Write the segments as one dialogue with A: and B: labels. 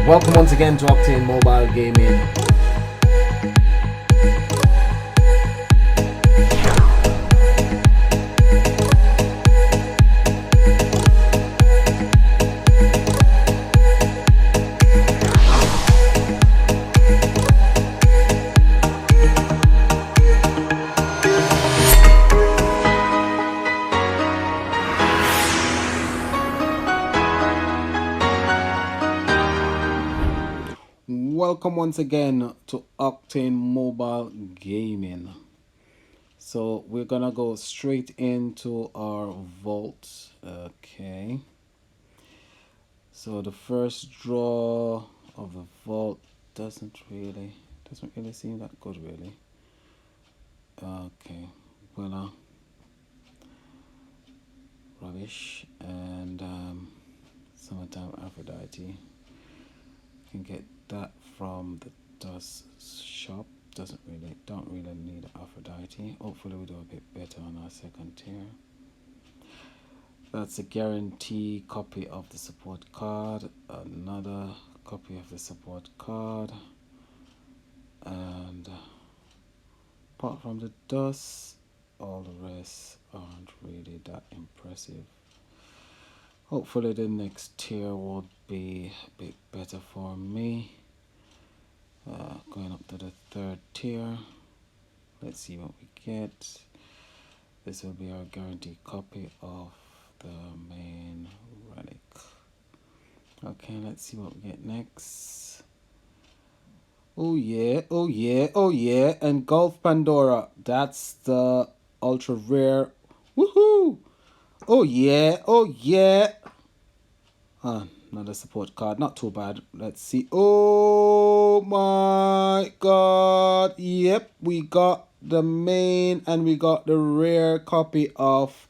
A: Welcome once again to Octane Mobile Gaming. Welcome once again to Octane Mobile Gaming. So we're gonna go straight into our vault. Okay. So the first draw of the vault doesn't really seem that good really. Okay. Well, rubbish and summertime Aphrodite. You can get that from the dust shop. Don't really need Aphrodite. Hopefully we do a bit better on our second tier. That's a guarantee copy of the support card, another copy of the support card, and apart from the dust, all the rest aren't really that impressive. Hopefully the next tier will be a bit better for me. Going up to the third tier. Let's see what we get. This will be our guaranteed copy of the main relic. Okay, let's see what we get next. Oh yeah, oh yeah, oh yeah. And Gulf Pandora. That's the ultra rare. Woohoo! Oh yeah, oh yeah. Another support card, not too bad. Let's see. Oh my god. Yep, we got the main and we got the rare copy of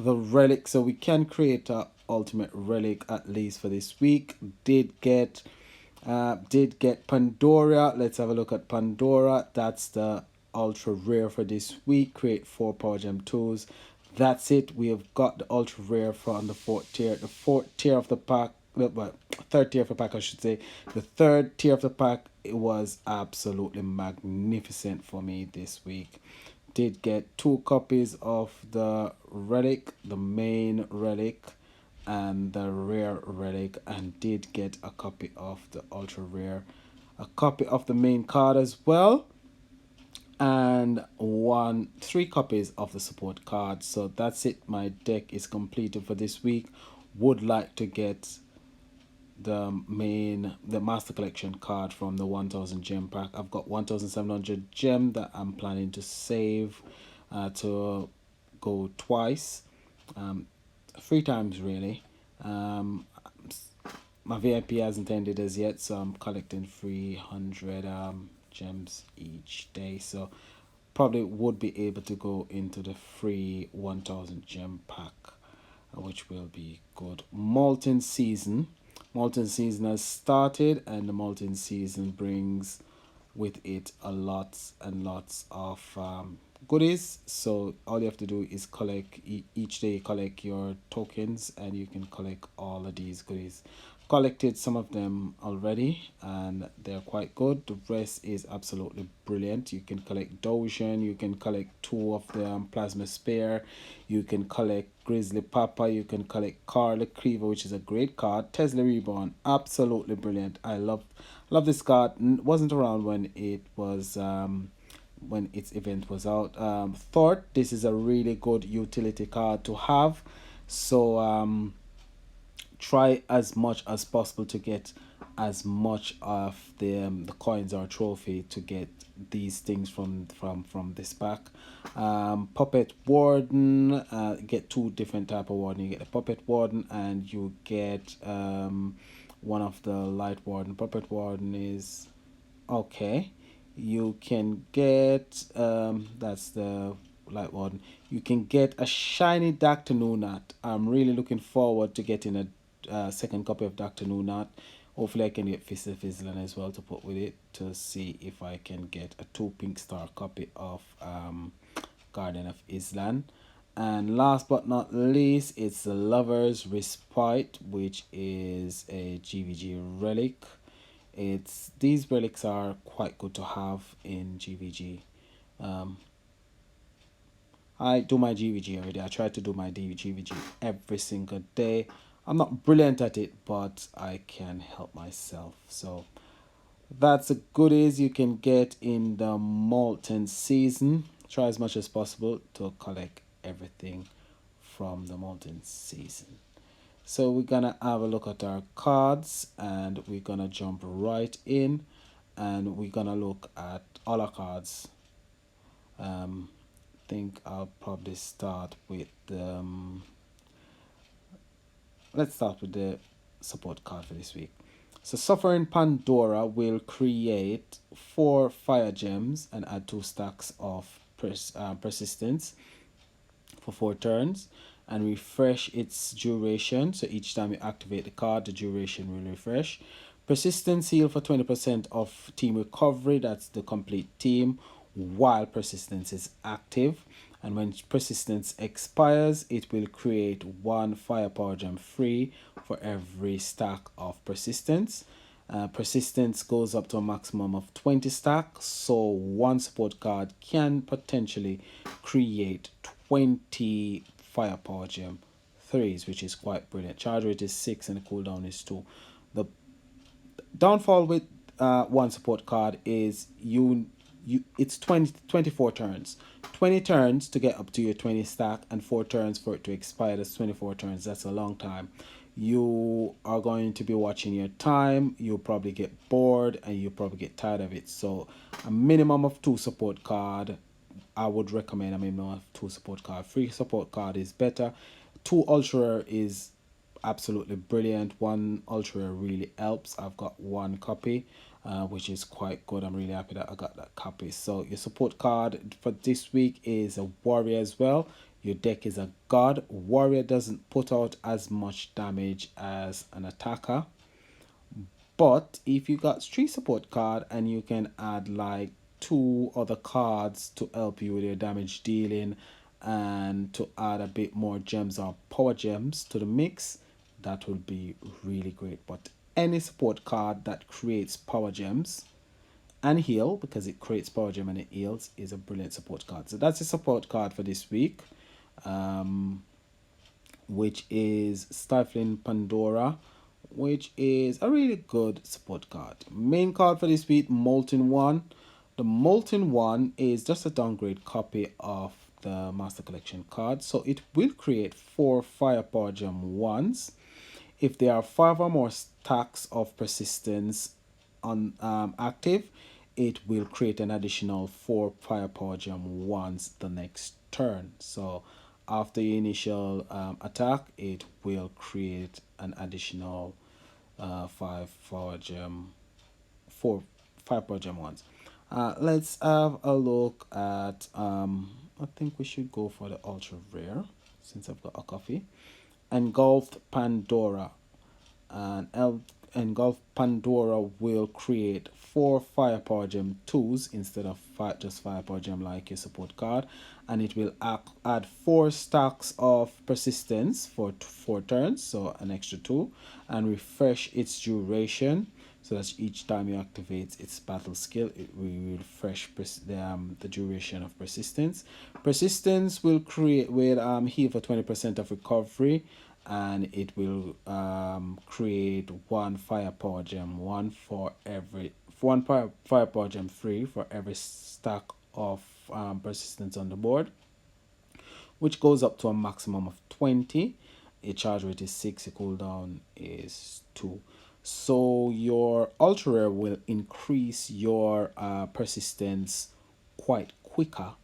A: the relic. So we can create a ultimate relic at least for this week. Did get Pandora. Let's have a look at Pandora. That's the ultra rare for this week. Create 4 Power Gem 2s. That's it. We have got the ultra rare from the fourth tier. The fourth tier of the pack, well, third tier of the pack, I should say. The third tier of the pack, it was absolutely magnificent for me this week. Did get 2 copies of the relic, the main relic, and the rare relic, and did get a copy of the ultra rare, a copy of the main card as well, and 3 copies of the support card. So that's it. My deck is completed for this week. Would like to get the master collection card from the 1000 gem pack. I've got 1700 gem that I'm planning to save to go twice, 3 times really. My VIP hasn't ended as yet, so I'm collecting 300 gems each day, so probably would be able to go into the free 1000 gem pack, which will be good. Molten season has started, and the molten season brings with it a lots and lots of goodies. So all you have to do is collect each day, collect your tokens, and you can collect all of these goodies. Collected some of them already and they're quite good. The rest is absolutely brilliant. You can collect Dotion, you can collect 2 of the Plasma Spear, you can collect Grizzly Papa, you can collect Carla Cleaver, which is a great card. Tesla Reborn, absolutely brilliant. I love this card. Wasn't around when it was when its event was out. Thought this is a really good utility card to have. So try as much as possible to get as much of the coins or trophy to get these things from this pack. Puppet Warden, get 2 different type of warden. You get a Puppet Warden and you get one of the Light Warden. Puppet Warden is okay. You can get that's the Light Warden. You can get a shiny Dr. Nunat. I'm really looking forward to getting a second copy of Dr. Nunat. Hopefully I can get Fist of Island as well to put with it, to see if I can get a 2 pink star copy of Guardian of Island. And last but not least, it's the Lover's Respite, which is a GVG relic. These relics are quite good to have in GVG. Um, I do my GVG every day. I try to do my GVG every single day. I'm not brilliant at it, but I can help myself. So that's the goodies you can get in the Molten season. Try as much as possible to collect everything from the Molten season. So we're gonna have a look at our cards and we're gonna jump right in and we're gonna look at all our cards. Think I'll probably start with let's start with the support card for this week. So Suffering Pandora will create 4 fire gems and add 2 stacks of persistence for 4 turns and refresh its duration. So each time you activate the card, the duration will refresh. Persistence heal for 20% of team recovery. That's the complete team while persistence is active. And when persistence expires, it will create 1 firepower gem free for every stack of persistence. Persistence goes up to a maximum of 20 stacks, so one support card can potentially create 20 firepower gem threes, which is quite brilliant. Charge rate is 6 and the cooldown is 2. The downfall with one support card is it's 24 turns. 20 turns to get up to your 20 stack and 4 turns for it to expire. That's 24 turns. That's a long time. You are going to be watching your time. You'll probably get bored and you'll probably get tired of it. So a minimum of 2 support card. I would recommend a minimum of 2 support card. 3 support card is better. 2 ultra rare is absolutely brilliant. 1 ultra rare really helps. I've got 1 copy, which is quite good. I'm really happy that I got that copy. So your support card for this week is a warrior as well. Your deck is a god. Warrior doesn't put out as much damage as an attacker, but if you got 3 support card and you can add like 2 other cards to help you with your damage dealing and to add a bit more gems or power gems to the mix, that would be really great. But any support card that creates power gems and heal, because it creates power gem and it heals, is a brilliant support card. So that's a support card for this week, which is Stifling Pandora, which is a really good support card. Main card for this week, Molten One. The Molten One is just a downgrade copy of the Master Collection card, so it will create 4 Firepower Gem 1s. If there are 5 or more stacks of persistence on active, it will create an additional 4 Firepower Gem 1s the next turn. So after the initial attack, it will create an additional 5 Power Gem 4 Firepower Gem 1s. Let's have a look at I think we should go for the ultra rare since I've got a copy. Engulfed Pandora. And Engulfed Pandora will create 4 Firepower Gem 2s instead of just Firepower Gem like your support card. And it will add 4 stacks of persistence for 4 turns, so an extra 2. And refresh its duration. So that each time you activate its battle skill, it will refresh the duration of persistence. Persistence will heal for 20% of recovery, and it will create 1 firepower gem 1 for every 1 firepower gem 3 for every stack of persistence on the board, which goes up to a maximum of 20. A charge rate is 6, a cooldown is 2. So your ultra rare will increase your persistence quite quicker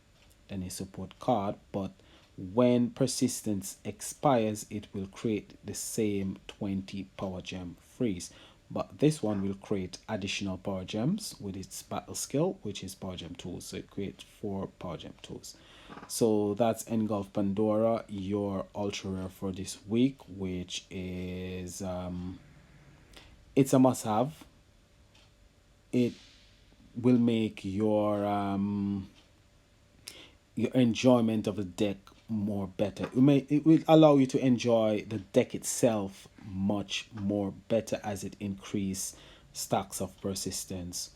A: than a support card, but when persistence expires, it will create the same 20 power gem freeze. But this one will create additional power gems with its battle skill, which is power gem tools. So it creates 4 power gem tools. So that's Engulf Pandora, your ultra rare for this week, which is it's a must-have. It will make your enjoyment of the deck more better. It will allow you to enjoy the deck itself much more better as it increase stacks of persistence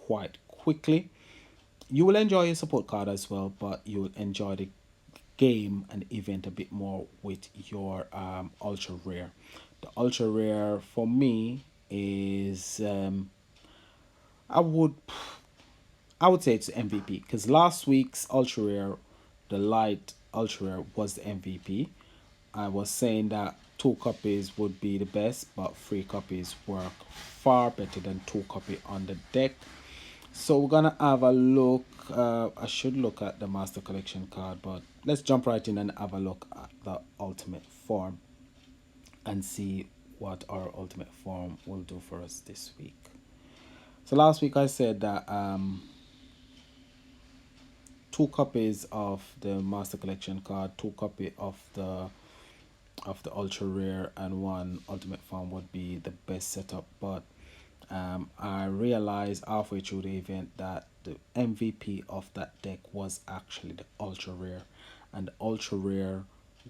A: quite quickly. You will enjoy your support card as well, but you will enjoy the game and event a bit more with your ultra rare. The ultra rare for me is I would I would say it's MVP because last week's ultra rare, the light ultra rare was the MVP. I was saying that two copies would be the best, but three copies work far better than two copy on the deck. So we're gonna have a look. I should look at the Master Collection card, but let's jump right in and have a look at the Ultimate Form and see what our Ultimate Form will do for us this week. So last week I said that two copies of the Master Collection card, two copy of the ultra rare, and one Ultimate Form would be the best setup. But I realized halfway through the event that the MVP of that deck was actually the ultra rare, and the ultra rare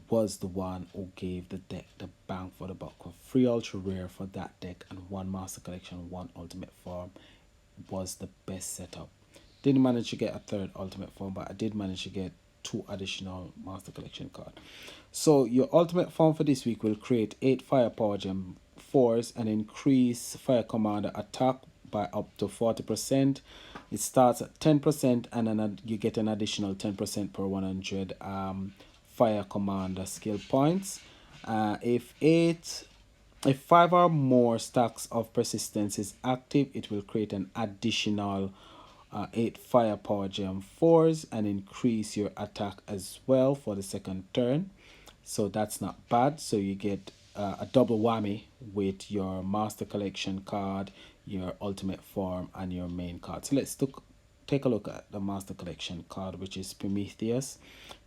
A: was the one who gave the deck the bang for the buck. With three ultra rare for that deck and one Master Collection, one Ultimate Form was the best setup. Didn't manage to get a third Ultimate Form, but I did manage to get two additional Master Collection cards. So your Ultimate Form for this week will create 8 Firepower Gem 4s and increase Fire Commander attack by up to 40%. It starts at 10% and then you get an additional 10% per 100 Fire Commander skill points. If 5 or more stacks of persistence is active, it will create an additional 8 Firepower Gem 4s and increase your attack as well for the second turn. So that's not bad. So you get a double whammy with your Master Collection card, your Ultimate Form, and your main card. So let's take a look at the Master Collection card, which is Prometheus.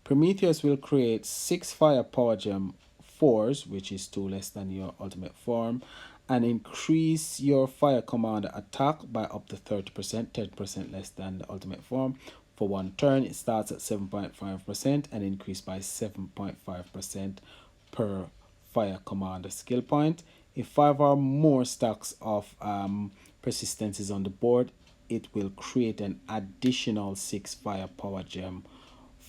A: Prometheus will create 6 Firepower Gem 4s, which is 2 less than your Ultimate Form, and increase your Fire Commander attack by up to 30%, 10% less than the Ultimate Form. For one turn, it starts at 7.5% and increase by 7.5% per Fire Commander skill point. If 5 or more stacks of persistence is on the board, it will create an additional 6 Firepower Gem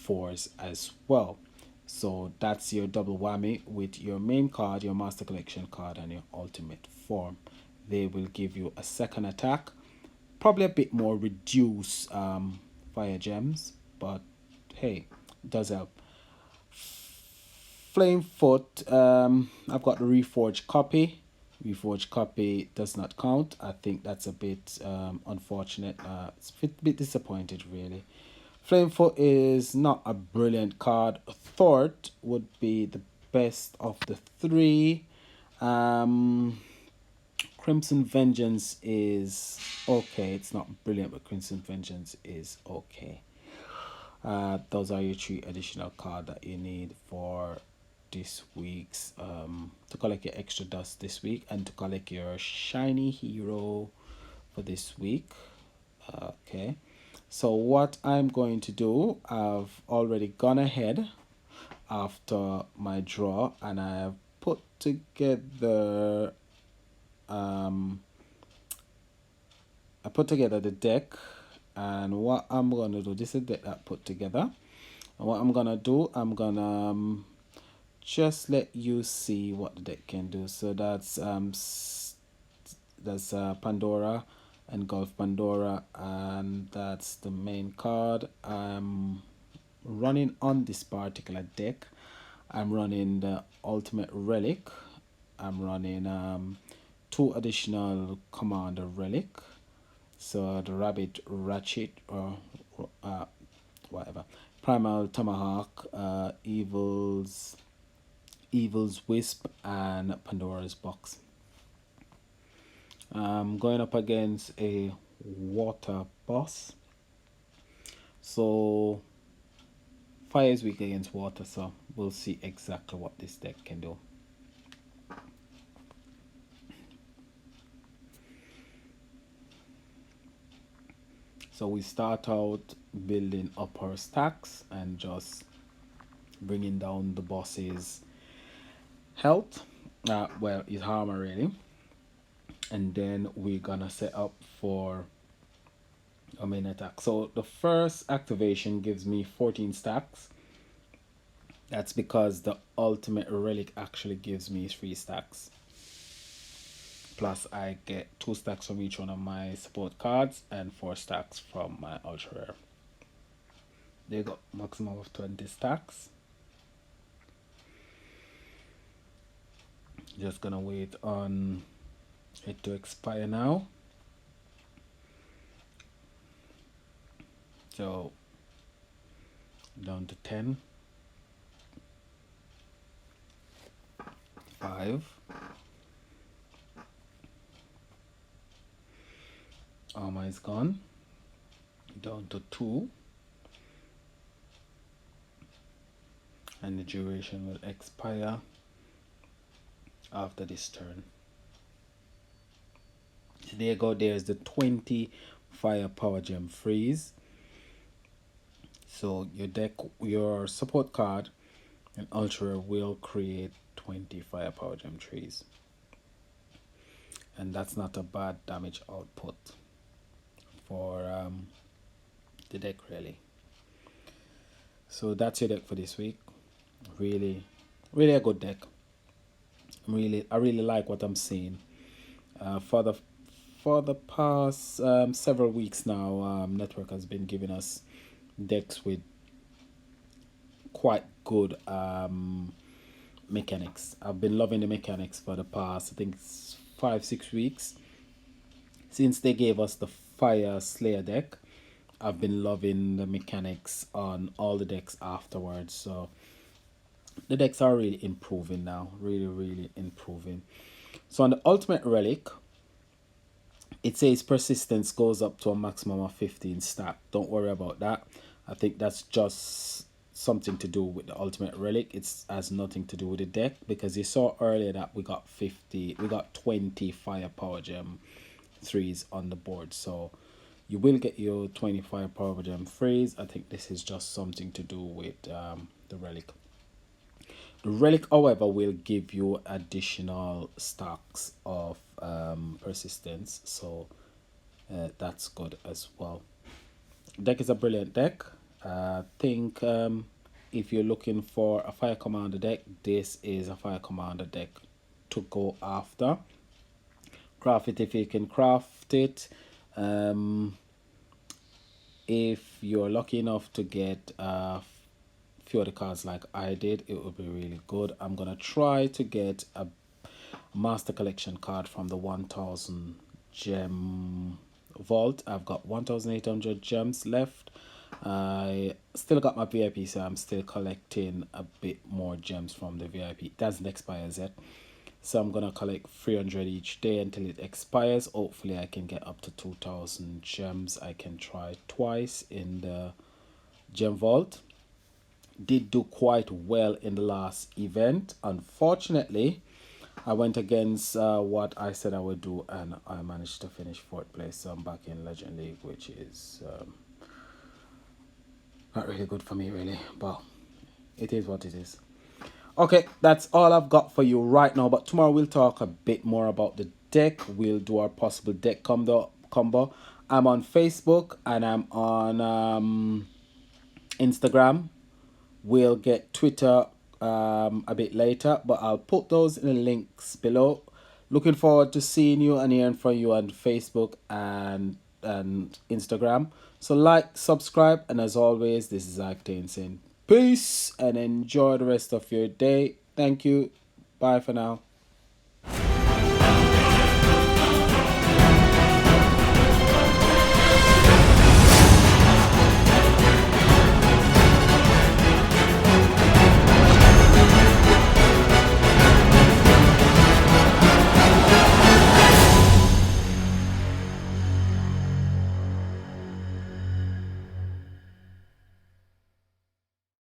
A: 4s as well. So that's your double whammy with your main card, your Master Collection card, and your Ultimate Form. They will give you a second attack, probably a bit more reduced fire gems, but hey, it does help. Flamefoot, I've got the Reforged copy. Reforged copy does not count. I think that's a bit unfortunate. It's a bit disappointed, really. Flamefoot is not a brilliant card. Thort would be the best of the three. Crimson Vengeance is okay. It's not brilliant, but Crimson Vengeance is okay. Those are your 3 additional cards that you need for this week's to collect your extra dust this week and to collect your shiny hero for this week. Okay, so what I'm going to do, I've already gone ahead after my draw and I have put together I put together the deck, and what I'm gonna do, this is the deck I put together, and what I'm gonna do, I'm gonna just let you see what the deck can do. So that's Pandora and Golf Pandora, and that's the main card I'm running on this particular deck. I'm running the Ultimate Relic. I'm running 2 additional Commander Relic. So the Rabbit Ratchet or whatever. Primal Tomahawk, Evil's Wisp, and Pandora's Box. Going up against a water boss. So fire is weak against water, so we'll see exactly what this deck can do. So we start out building up our stacks and just bringing down the boss's health, well, his armor really. and then we're gonna set up for a main attack. So the first activation gives me 14 stacks. That's because the ultimate relic actually gives me 3 stacks. Plus I get 2 stacks from each one of my support cards and 4 stacks from my ultra rare. They got maximum of 20 stacks. Just gonna wait on it to expire now. So down to 10, 5, armor is gone, down to 2, and the duration will expire after this turn. So there you go, there's the 20 firepower gem freeze. So your deck, your support card and ultra will create 20 firepower gem trees, and that's not a bad damage output for the deck really. So that's your deck for this week. Really a good deck. I really like what I'm seeing. For the past several weeks now, Network has been giving us decks with quite good mechanics. I've been loving the mechanics for the past, I think, 5-6 weeks since they gave us the Fire Slayer deck. I've been loving the mechanics on all the decks afterwards. So the decks are really improving now, really improving. So on the ultimate relic, it says persistence goes up to a maximum of 15 stack. Don't worry about that. I think that's just something to do with the ultimate relic. It has nothing to do with the deck, because you saw earlier that we got 20 firepower gem 3s on the board. So you will get your 20 firepower gem 3s. I think this is just something to do with the relic. The relic, however, will give you additional stacks of persistence, so that's good as well. Deck is a brilliant deck. I think if you're looking for a fire commander deck, this is a fire commander deck to go after. Craft it if you can craft it. If you're lucky enough to get few of the cards like I did, it would be really good. I'm gonna try to get a master collection card from the 1000 gem vault. I've got 1800 gems left. I still got my VIP, so I'm still collecting a bit more gems from the VIP. It doesn't expire yet, so I'm gonna collect 300 each day until it expires. Hopefully I can get up to 2000 gems. I can try twice in the gem vault. Did do quite well in the last event. Unfortunately, I went against what I said I would do, and I managed to finish 4th place. So I'm back in Legend League, which is not really good for me, really, but it is what it is. Okay, that's all I've got for you right now, but tomorrow we'll talk a bit more about the deck. We'll do our possible deck combo. I'm on Facebook and I'm on Instagram. We'll get Twitter a bit later, but I'll put those in the links below. Looking forward to seeing you and hearing from you on Facebook and Instagram. So like, subscribe, and as always, this is Octane saying peace and enjoy the rest of your day. Thank you. Bye for now.